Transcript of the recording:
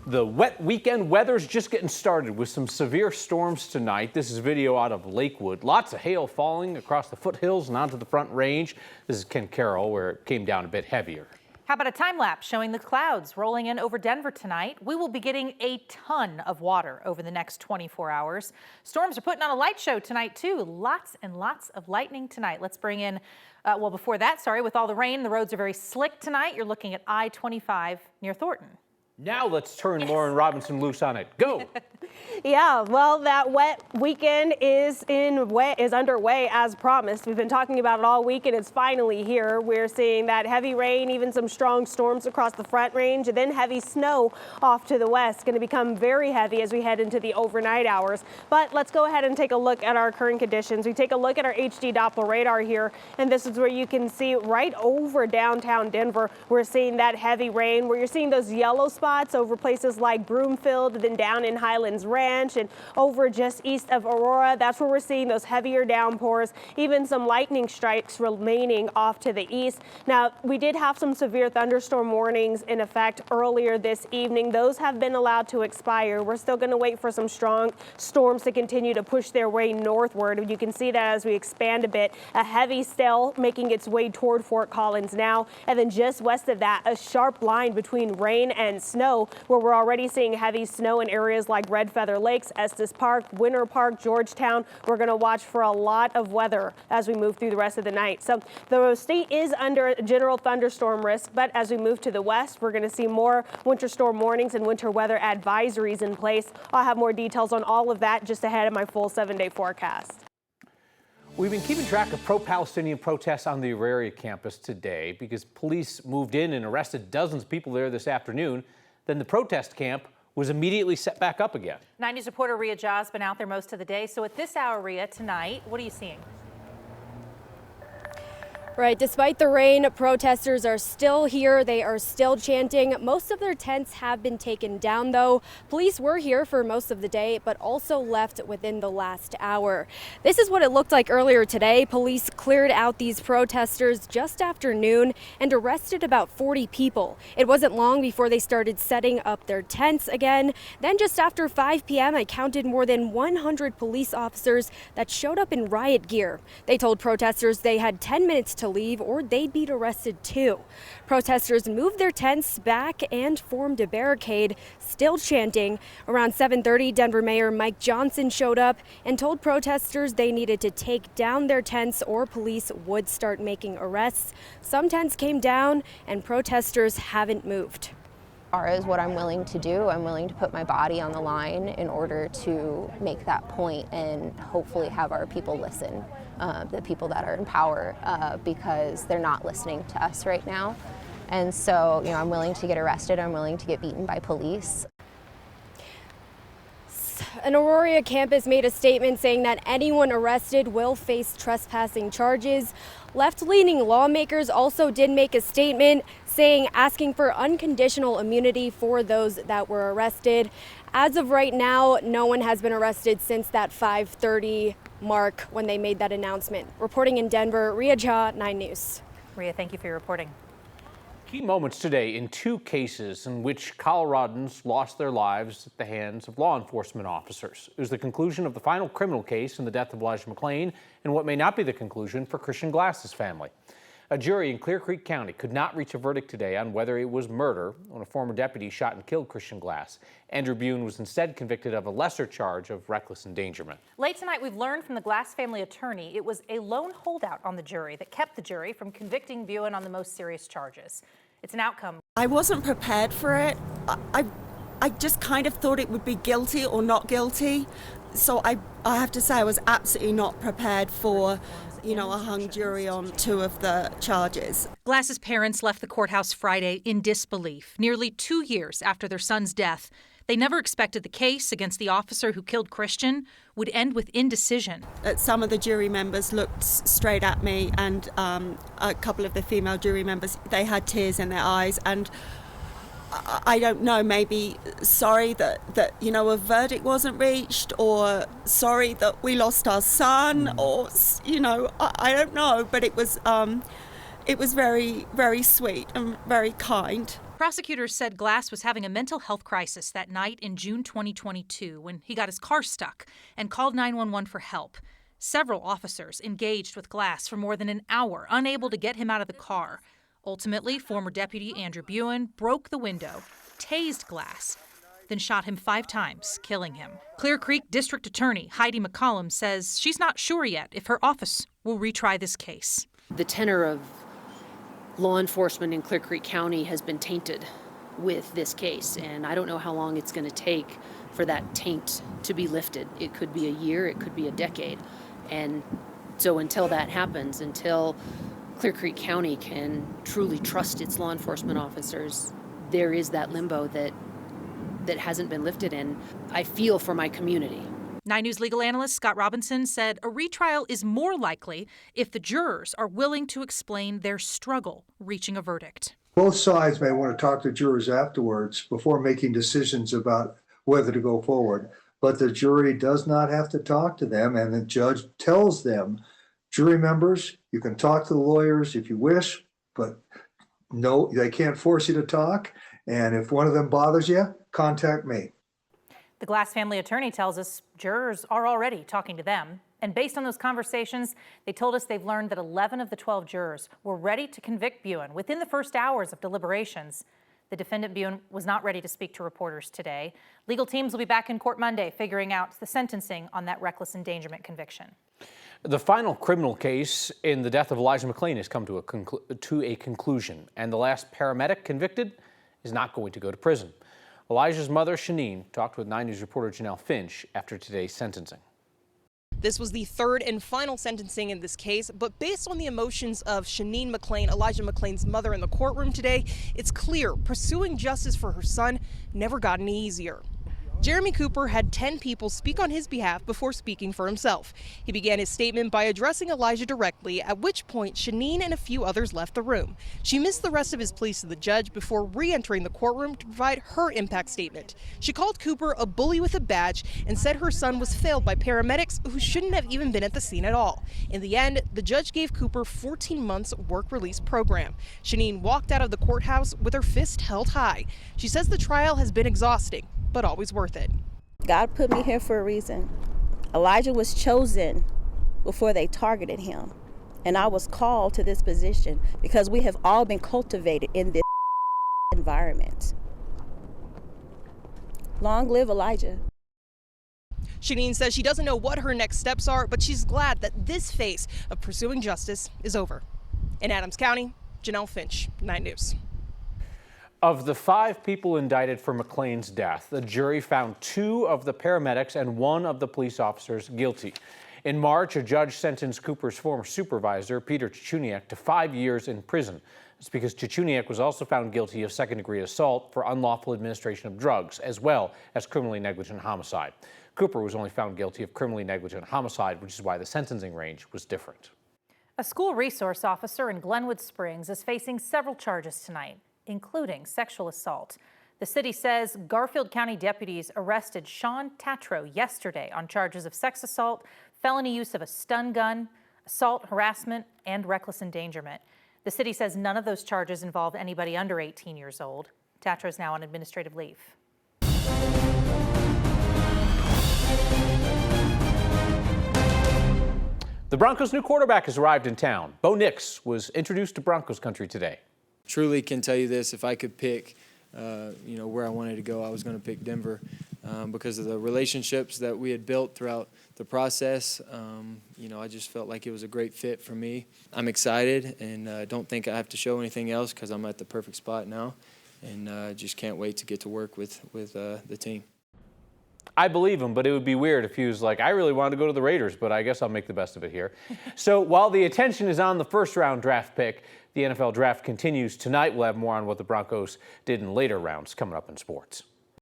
The wet weekend weather's just getting started with some severe storms tonight. This is video out of Lakewood. Lots of hail falling across the foothills and onto the Front Range. This is Ken Carroll, where it came down a bit heavier. How about a time lapse showing the clouds rolling in over Denver tonight? We will be getting a ton of water over the next 24 hours. Storms are putting on a light show tonight, too. Lots and lots of lightning tonight. Let's bring in, before that, with all the rain, the roads are very slick tonight. You're looking at I-25 near Thornton. Now let's turn Lauren Robinson loose on it. Go! Yeah, well, that wet weekend is underway as promised. We've been talking about it all week, and it's finally here. We're seeing that heavy rain, even some strong storms across the Front Range, and then heavy snow off to the west. Going to become very heavy as we head into the overnight hours. But let's go ahead and take a look at our current conditions. We take a look at our HD Doppler radar here, and this is where you can see right over downtown Denver. We're seeing that heavy rain, where you're seeing those yellow spots over places like Broomfield, then down in Highlands Ranch and over just east of Aurora. That's where we're seeing those heavier downpours, even some lightning strikes remaining off to the east. Now, we did have some severe thunderstorm warnings in effect earlier this evening. Those have been allowed to expire. We're still going to wait for some strong storms to continue to push their way northward. You can see that as we expand a bit, a heavy cell making its way toward Fort Collins now, and then just west of that, a sharp line between rain and snow, where we're already seeing heavy snow in areas like Red Feather Lakes, Estes Park, Winter Park, Georgetown. We're going to watch for a lot of weather as we move through the rest of the night. So the state is under general thunderstorm risk, but as we move to the west, we're going to see more winter storm warnings and winter weather advisories in place. I'll have more details on all of that just ahead of my full 7-day forecast. We've been keeping track of pro-Palestinian protests on the Auraria campus today because police moved in and arrested dozens of people there this afternoon. Then the protest camp was immediately set back up again. 9 News reporter Ria Jah's been out there most of the day. So at this hour, Ria, tonight, what are you seeing? Right, despite the rain, protesters are still here. They are still chanting. Most of their tents have been taken down, though. Police were here for most of the day, but also left within the last hour. This is what it looked like earlier today. Police cleared out these protesters just after noon and arrested about 40 people. It wasn't long before they started setting up their tents again. Then just after 5 p.m., I counted more than 100 police officers that showed up in riot gear. They told protesters they had 10 minutes to leave or they'd be arrested too. Protesters moved their tents back and formed a barricade, still chanting. Around 7:30, Denver Mayor Mike Johnson showed up and told protesters they needed to take down their tents or police would start making arrests. Some tents came down and protesters haven't moved. As far as what I'm willing to do, I'm willing to put my body on the line in order to make that point and hopefully have our people listen, the people that are in power, because they're not listening to us right now. And so, I'm willing to get arrested, I'm willing to get beaten by police. An Auraria campus made a statement saying that anyone arrested will face trespassing charges. Left-leaning lawmakers also did make a statement asking for unconditional immunity for those that were arrested. As of right now, no one has been arrested since that 5:30 mark when they made that announcement. Reporting in Denver, Ria Jah, 9 News. Ria, thank you for your reporting. Key moments today in 2 cases in which Coloradans lost their lives at the hands of law enforcement officers. It was the conclusion of the final criminal case in the death of Elijah McLean and what may not be the conclusion for Christian Glass's family. A jury in Clear Creek County could not reach a verdict today on whether it was murder when a former deputy shot and killed Christian Glass. Andrew Bune was instead convicted of a lesser charge of reckless endangerment. Late tonight, we've learned from the Glass family attorney it was a lone holdout on the jury that kept the jury from convicting Bune on the most serious charges. It's an outcome. I wasn't prepared for it. I just kind of thought it would be guilty or not guilty. So I have to say I was absolutely not prepared for a hung jury on 2 of the charges. Glass's parents left the courthouse Friday in disbelief, nearly 2 years after their son's death. They never expected the case against the officer who killed Christian would end with indecision. Some of the jury members looked straight at me, and a couple of the female jury members, they had tears in their eyes, and I don't know, maybe sorry that a verdict wasn't reached, or sorry that we lost our son, or I don't know, but it was very, very sweet and very kind. Prosecutors said Glass was having a mental health crisis that night in June 2022 when he got his car stuck and called 911 for help. Several officers engaged with Glass for more than an hour, unable to get him out of the car. Ultimately, former Deputy Andrew Buin broke the window, tased Glass, then shot him 5 times, killing him. Clear Creek District Attorney Heidi McCollum says she's not sure yet if her office will retry this case. The tenor of law enforcement in Clear Creek County has been tainted with this case, and I don't know how long it's going to take for that taint to be lifted. It could be a year, it could be a decade. And so until that happens, until Clear Creek County can truly trust its law enforcement officers, there is that limbo that hasn't been lifted, and I feel for my community. 9 News legal analyst Scott Robinson said a retrial is more likely if the jurors are willing to explain their struggle reaching a verdict. Both sides may want to talk to jurors afterwards before making decisions about whether to go forward, but the jury does not have to talk to them, and the judge tells them, jury members, you can talk to the lawyers if you wish, but no, they can't force you to talk, and if one of them bothers you, contact me. The Glass family attorney tells us jurors are already talking to them. And based on those conversations, they told us they've learned that 11 of the 12 jurors were ready to convict Buin within the first hours of deliberations. The defendant, Buin, was not ready to speak to reporters today. Legal teams will be back in court Monday figuring out the sentencing on that reckless endangerment conviction. The final criminal case in the death of Elijah McLean has come to a conclusion, and the last paramedic convicted is not going to go to prison. Elijah's mother, Shanine, talked with 9 News reporter Janelle Finch after today's sentencing. This was the third and final sentencing in this case, but based on the emotions of Shanine McLean, Elijah McLean's mother, in the courtroom today, it's clear pursuing justice for her son never got any easier. Jeremy Cooper had 10 people speak on his behalf before speaking for himself. He began his statement by addressing Elijah directly, at which point Shanine and a few others left the room. She missed the rest of his pleas to the judge before re-entering the courtroom to provide her impact statement. She called Cooper a bully with a badge and said her son was failed by paramedics who shouldn't have even been at the scene at all. In the end, the judge gave Cooper 14 months work release program. Shanine walked out of the courthouse with her fist held high. She says the trial has been exhausting, but always worth it. God put me here for a reason. Elijah was chosen before they targeted him, and I was called to this position because we have all been cultivated in this environment. Long live Elijah. Shanine says she doesn't know what her next steps are, but she's glad that this phase of pursuing justice is over. In Adams County, Janelle Finch, 9 News. Of the 5 people indicted for McLean's death, the jury found 2 of the paramedics and 1 of the police officers guilty. In March, a judge sentenced Cooper's former supervisor, Peter Chichuniak, to 5 years in prison. It's because Chichuniak was also found guilty of second-degree assault for unlawful administration of drugs, as well as criminally negligent homicide. Cooper was only found guilty of criminally negligent homicide, which is why the sentencing range was different. A school resource officer in Glenwood Springs is facing several charges tonight, including sexual assault. The city says Garfield County deputies arrested Sean Tatro yesterday on charges of sex assault, felony use of a stun gun, assault, harassment, and reckless endangerment. The city says none of those charges involve anybody under 18 years old. Tatro is now on administrative leave. The Broncos' new quarterback has arrived in town. Bo Nix was introduced to Broncos country today. Truly can tell you this, if I could pick, where I wanted to go, I was going to pick Denver because of the relationships that we had built throughout the process. I just felt like it was a great fit for me. I'm excited and don't think I have to show anything else because I'm at the perfect spot now, and just can't wait to get to work with the team. I believe him, but it would be weird if he was like, I really wanted to go to the Raiders, but I guess I'll make the best of it here. So while the attention is on the first-round draft pick, the NFL draft continues tonight. We'll have more on what the Broncos did in later rounds coming up in sports.